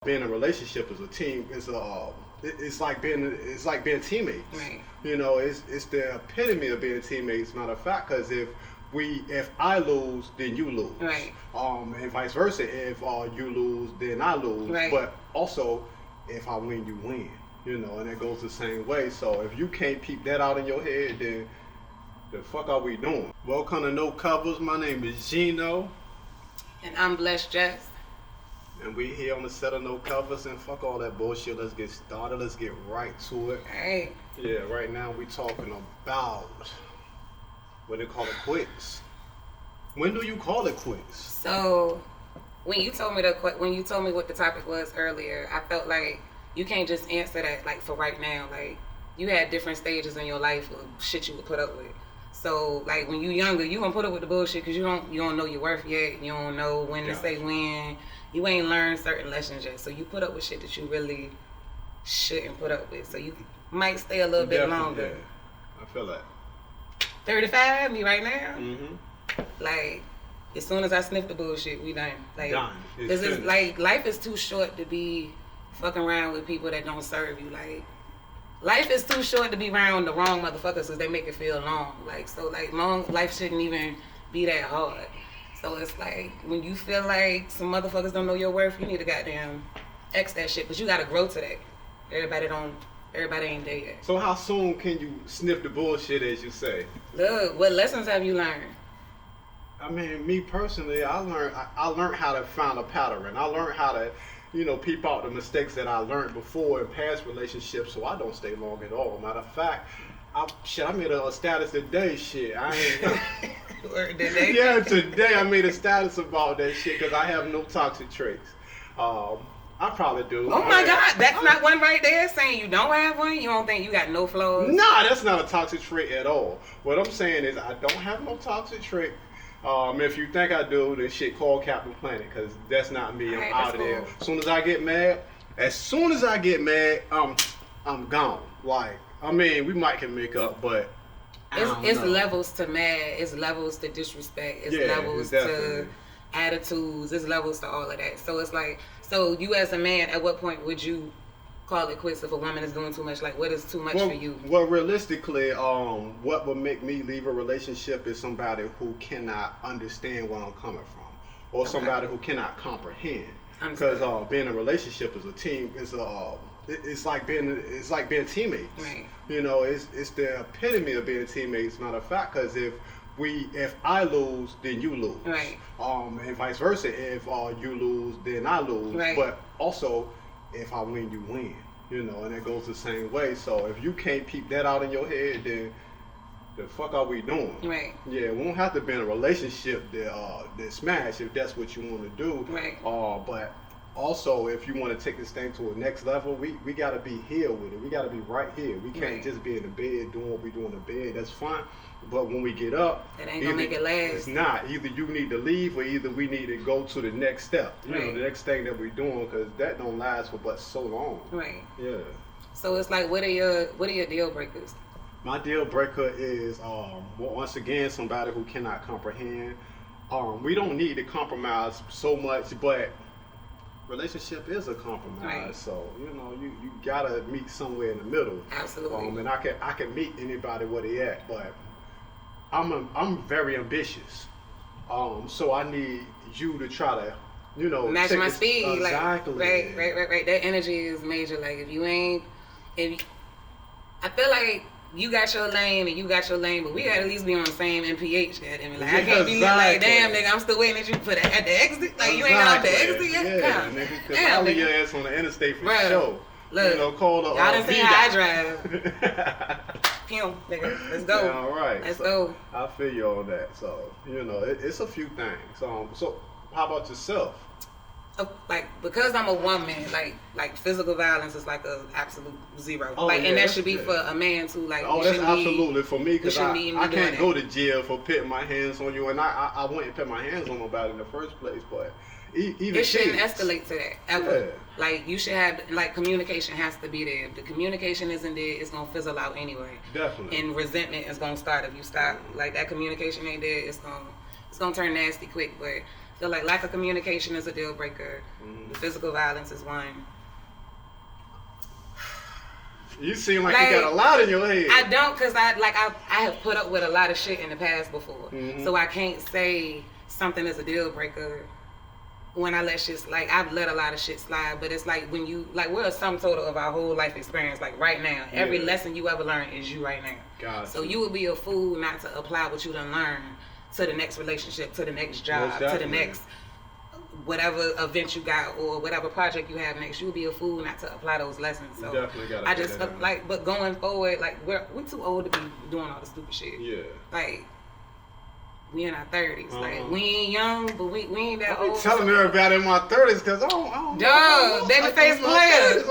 Being in a relationship is a team. It's like being teammates. Right. It's the epitome of being teammates. Matter of fact, because if I lose, then you lose. Right. And vice versa. If you lose, then I lose. Right. But also, if I win, you win. And it goes the same way. So if you can't peep that out in your head, then the fuck are we doing? Welcome to No Covers. My name is Geno. And I'm Blessed Jess. And we here on the set of No Covers, and fuck all that bullshit. Let's get started. Let's get right to it. Hey. Yeah, right now we talking about when they call it quits. When do you call it quits? So when you told me what the topic was earlier, I felt like you can't just answer that like for right now. Like you had different stages in your life of shit you would put up with. So like when you younger, you gonna put up with the bullshit because you don't know your worth yet. You don't know when to say when. You ain't learned certain lessons yet. So you put up with shit that you really shouldn't put up with. So you might stay a little bit longer. Yeah. I feel that. 35, me right now. Mm-hmm. Like as soon as I sniff the bullshit, we done. Like, done. Cause it's like life is too short to be fucking around with people that don't serve you. Like life is too short to be around the wrong motherfuckers because they make it feel long. Like so, like long life shouldn't even be that hard. So it's like when you feel like some motherfuckers don't know your worth, you need to goddamn X that shit. But you gotta grow to that. Everybody ain't there yet. So how soon can you sniff the bullshit, as you say? Look, what lessons have you learned? I mean, me personally, I learned how to find a pattern. I learned how to, peep out the mistakes that I learned before in past relationships, so I don't stay long at all. Matter of fact, I made a status today. Shit, I ain't. Today? Yeah, today I made a status about that shit because I have no toxic traits. I probably do. Oh my God, that's not one right there saying you don't have one? You don't think you got no flaws? Nah, that's not a toxic trait at all. What I'm saying is I don't have no toxic trait. If you think I do, then shit, call Captain Planet because that's not me. I'm out of there. As soon as I get mad, I'm gone. Like, I mean, we might can make up, but it's levels to mad, it's levels to disrespect, it's levels to attitudes, it's levels to all of that. So it's like, so you as a man, at what point would you call it quits if a woman is doing too much? Like, what is too much for you? Well, realistically, what would make me leave a relationship is somebody who cannot understand where I'm coming from, or somebody who cannot comprehend. Because being in a relationship is a team. It's like being teammates. Right. It's the epitome of being teammates. Matter of fact, because if I lose, then you lose. Right. And vice versa. If you lose, then I lose. Right. But also, if I win, you win. And it goes the same way. So if you can't peep that out in your head, then the fuck are we doing? Right. Yeah, we don't have to be in a relationship that smash if that's what you want to do. Right. But also, if you want to take this thing to a next level, we got to be here with it. We got to be right here. We can't just be in the bed doing what we do in the bed. That's fine. But when we get up, it ain't gonna make it last. It's not. Either you need to leave or either we need to go to the next step. The next thing that we're doing, because that don't last for but so long. Right. Yeah. So it's like, what are your deal breakers? My deal breaker is once again somebody who cannot comprehend. We don't need to compromise so much, but relationship is a compromise. Right. So you gotta meet somewhere in the middle. Absolutely. And I can meet anybody where they at, but I'm very ambitious. So I need you to try to match my speed. Exactly. Like, right. That energy is major. Like I feel like you got your lane and you got your lane, but we gotta at least be on the same MPH. Goddamn, like I can't be like, damn nigga, I'm still waiting at you for at the exit. Like you ain't got off the exit yet. Yeah, nigga, cause I'll leave your ass on the interstate for sure. Look, call the y'all done seen how I drive. Pew, nigga, let's go. Yeah, all right, let's go. I feel you on that. So it's a few things. So how about yourself? Like because I'm a woman, like physical violence is like a absolute zero. And that should be for a man too. Like that's absolutely for me because I can't go to that. jail for putting my hands on you, and I wouldn't put my hands on nobody in the first place. But even it shouldn't escalate to that ever. Yeah. Like you should have communication has to be there. If the communication isn't there, it's gonna fizzle out anyway. Definitely. And resentment is gonna start if you stop. Like that communication ain't there, it's gonna turn nasty quick. But So like lack of communication is a deal breaker. The physical violence is one. You seem like you got a lot in your head. I don't, cause I have put up with a lot of shit in the past before, so I can't say something is a deal breaker when I let shit, like I've let a lot of shit slide. But it's like when you, like, we're a sum total of our whole life experience. Like right now, every lesson you ever learned is you right now. So you would be a fool not to apply what you done learned to the next relationship, to the next job, to the next whatever event you got or whatever project you have next. You would be a fool not to apply those lessons. So you definitely gotta I just like, but going forward, like we're too old to be doing all the stupid shit. Yeah. Like we in our 30s. Like we ain't young, but we ain't that old. I'm telling everybody in my 30s because I don't Duh, babyface player,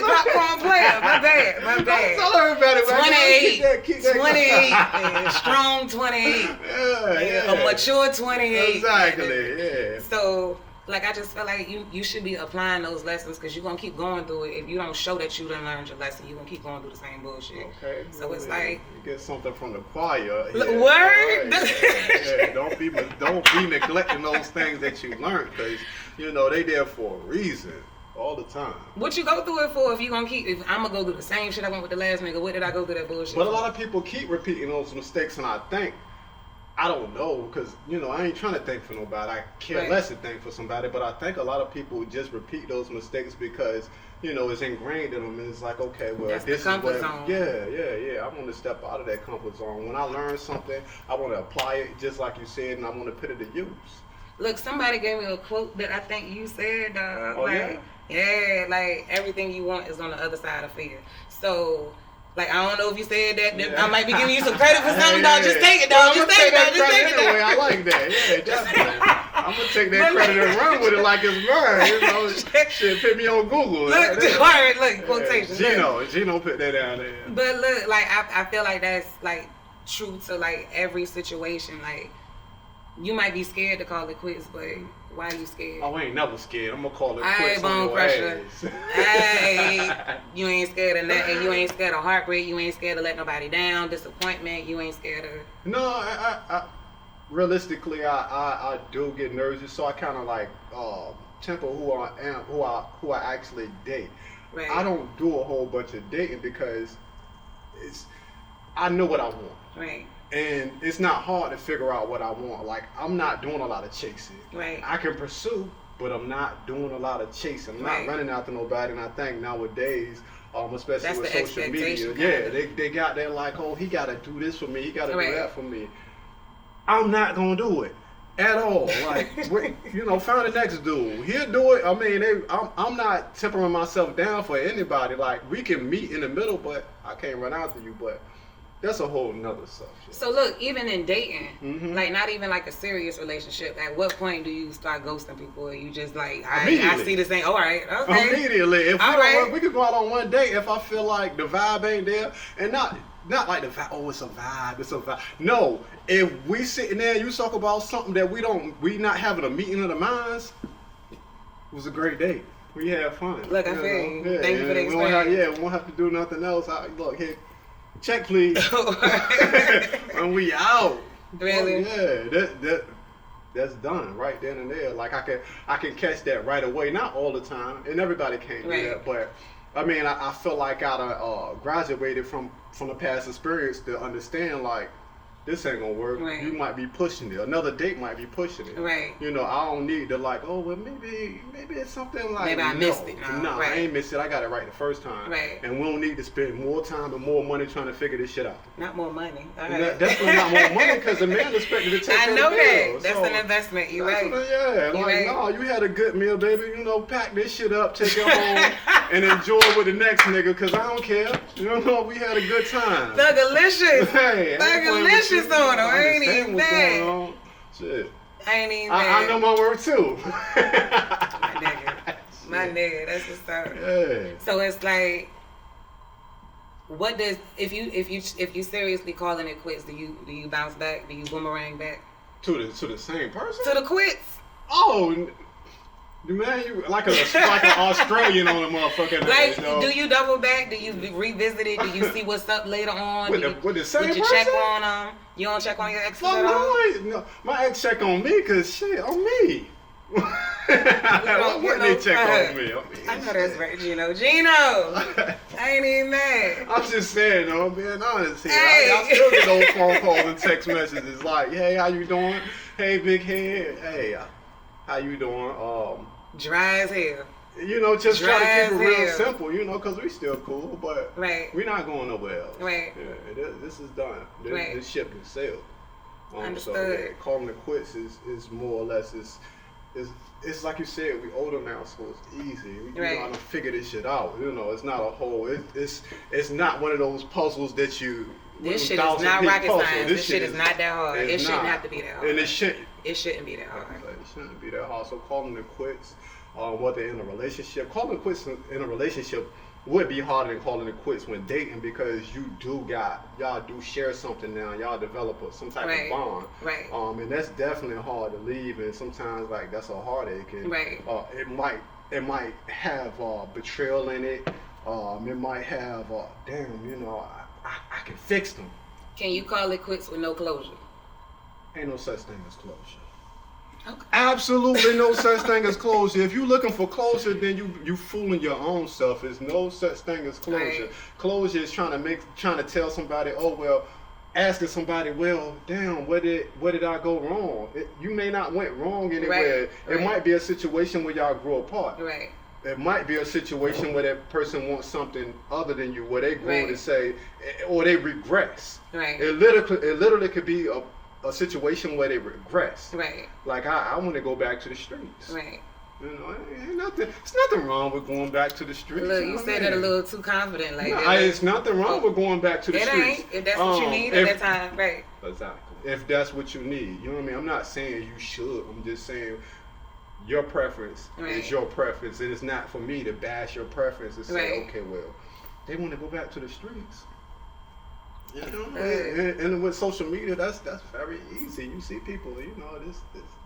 popcorn player. My bad. I'm telling everybody, 28, and strong 28. Yeah. A mature 28. Exactly. Yeah. So, like, I just feel like you should be applying those lessons because you're going to keep going through it. If you don't show that you done learned your lesson, you're going to keep going through the same bullshit. Okay. So it's like... You get something from the choir. Yeah. Word? Yeah. Don't be neglecting those things that you learned because, you know, they there for a reason all the time. What you go through it for if you going to keep... If I'm going to go through the same shit I went with the last nigga, what did I go through that bullshit But for? a lot of people keep repeating those mistakes, and I think... I don't know, because, you know, I ain't trying to think for nobody. I care less to think for somebody, but I think a lot of people just repeat those mistakes because, you know, it's ingrained in them, and it's like, okay, well, that's this the comfort is what... zone. Yeah. I want to step out of that comfort zone. When I learn something, I want to apply it, just like you said, and I want to put it to use. Look, somebody gave me a quote that I think you said, Oh, like, yeah, like, everything you want is on the other side of fear. So... Like, I don't know if you said that. I might be giving you some credit for something, dog. Just take it, dog. Just take it, dog. Just take it, dog. Anyway, I like that. Yeah, definitely. I'm going to take that credit and run with it like it's mine. You know, shit, put me on Google. Look, quotation. Geno put that down there. But look, like, I feel like that's, like, true to, like, every situation. Like, you might be scared to call it quits, but why are you scared? Oh, I ain't never scared. I'm going to call it quits. Hey, bone crusher. Hey, you ain't scared of nothing. You ain't scared of heartbreak. You ain't scared to let nobody down. Disappointment. You ain't scared of... No, I realistically, I do get nervous, so I kind of like temper who I am, who I actually date. Right. I don't do a whole bunch of dating because I know what I want. Right. And it's not hard to figure out what I want. Like, I'm not doing a lot of chasing. Right. I can pursue, but I'm not doing a lot of chasing. I'm not running after nobody. And I think nowadays, especially that's with the social media, they got that like, oh, he got to do this for me. He got to do that for me. I'm not going to do it at all. Like, find the next dude. He'll do it. I mean, I'm not tempering myself down for anybody. Like, we can meet in the middle, but I can't run after you. But that's a whole nother subject. So look, even in dating, like not even like a serious relationship, at what point do you start ghosting people? Or you just like, I see the same, all right, okay. Immediately. If we could go out on one date if I feel like the vibe ain't there, and not like the vibe, oh, it's a vibe. No, if we sitting there and you talk about something that we not having a meeting of the minds, it was a great date. We had fun. Look, I feel you. Yeah, thank you for the experience. We won't have to do nothing else. Look, here. Check, please. When we out. Really? That's done right then and there. Like I can catch that right away. Not all the time, and everybody can't do that. But I mean, I feel like I graduated from the past experience to understand like this ain't gonna work. Right. You might be pushing it. Another date might be pushing it. Right. You know, I don't need to like, oh well, maybe it's something like maybe I missed it. No, I ain't missed it. I got it right the first time. Right. And we don't need to spend more time and more money trying to figure this shit out. Not more money. Definitely not more money because the man expected to take care of the I know bill. that. That's an investment. You right. No, you had a good meal, baby. You know, pack this shit up, take it home, and enjoy with the next nigga because I don't care. You know, we had a good time. Thuggalicious. Hey, Thuggalicious on him. I ain't even bad. Shit. I ain't even bad. I know my word too. My nigga, that's what's up. Yeah. So it's like, what does if you seriously calling it quits? Do you bounce back? Do you boomerang back? To the same person? To the quits. Oh. Man, you like an Australian on a motherfucking Like, ass, yo. do you double back? Do you revisit it? Do you see what's up later on? With the same Would you person? check on them? You don't check on your exes Fuck at all? no, my ex check on me, cause shit, on me. Why wouldn't they check on me? I know that's right, Geno. Geno! I ain't even mad. I'm just saying, though, I'm being honest here. Hey. I still get those phone calls and text messages like, hey, how you doing? Hey, big head. Hey, how you doing? Dry as hell. You know, just try to keep it real hell. simple, you know, because we still cool, but Right. we're not going nowhere else. Right. Yeah, this is done. Right. This ship is sailed. So, Understood. yeah, calling it quits is more or less, it's like you said, we older now, so it's easy. We Right. know how to figure this shit out. You know, it's not a whole, it's not one of those puzzles that you, This shit is 1,000 not piece rocket puzzle. science. This shit is not that hard. it's It shouldn't not. have to be that hard. And it shouldn't. It shouldn't be that hard. It shouldn't be that hard. So calling it quits, whether in a relationship, calling it quits in a relationship would be harder than calling it quits when dating, because y'all do share something now. Y'all develop some type Right. of bond. Right. And that's definitely hard to leave, and sometimes like that's a heartache. And, Right. It might have betrayal in it. It might have damn, you know, I can fix them. Can you call it quits with no closure? Ain't no such thing as closure. Okay. Absolutely no such thing as closure. If you're looking for closure, then you fooling your own self. There's no such thing as closure. Right. Closure is trying to tell somebody, oh well, asking somebody, well, damn, where did I go wrong? You may not went wrong anywhere. Right. It might be a situation where y'all grow apart. Right. It might be a situation where that person wants something other than you, where they grow Right. to say, or they regress. Right. It literally could be a situation where they regress. Right. Like I want to go back to the streets. Right. You know, ain't nothing. It's nothing wrong with going back to the streets. Look, you know what said I that a mean? little too confident, like No, that. it's nothing wrong with going back to the It streets. ain't. If that's what you need at that time, right? Exactly. If that's what you need, you know what I mean. I'm not saying you should. I'm just saying your preference Right. is your preference, and it's not for me to bash your preference and say, Right. okay, well, they want to go back to the streets. You know, Right. and with social media, that's very easy. You see people, you know,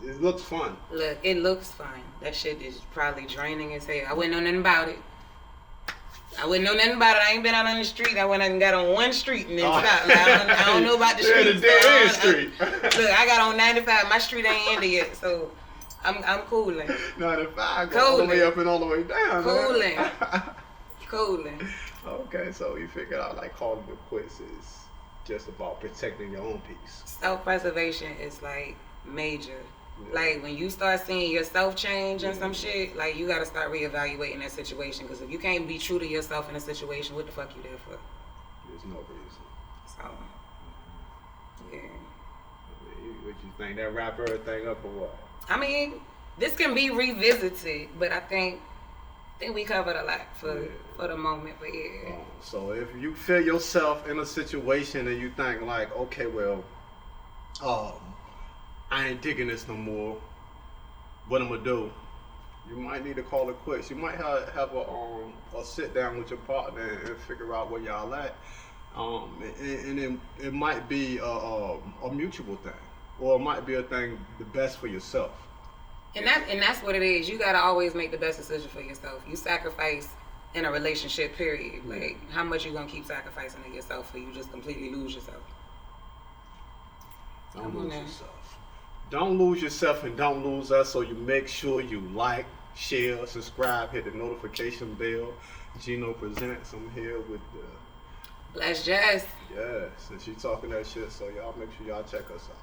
this looks fun. Look, it looks fine. That shit is probably draining as hell. I wouldn't know nothing about it. I ain't been out on the street. I went and got on one street and then stopped. Like, I don't know about the Yeah, street. the dead end street. Look, I got on 95. My street ain't ended yet, so I'm cooling. 95, go all the way up and all the way down. Cooling. Man. Cooling. Okay, so you figured out like calling it quits is just about protecting your own peace. Self-preservation is like major. Like when you start seeing yourself change and some shit, like you gotta start reevaluating that situation. Because if you can't be true to yourself in a situation, what the fuck you there for? There's no reason. So, yeah. I mean, what you think, that wrap everything up or what? I mean, this can be revisited, but I think we covered a lot for the moment. But yeah. So if you feel yourself in a situation and you think like, okay, well, I ain't digging this no more. What I'm gonna do? You might need to call it quits. You might have a sit down with your partner and figure out where y'all at. And it might be a mutual thing, or it might be a thing the best for yourself. And that's what it is. You gotta always make the best decision for yourself. You sacrifice in a relationship, period. Like how much you gonna keep sacrificing to yourself for you just completely lose yourself? Don't lose yourself. Don't lose yourself and don't lose us. So you make sure you like, share, subscribe, hit the notification bell. Geno presents. I'm here with the Let's just. yes, and she talking that shit. So y'all make sure y'all check us out.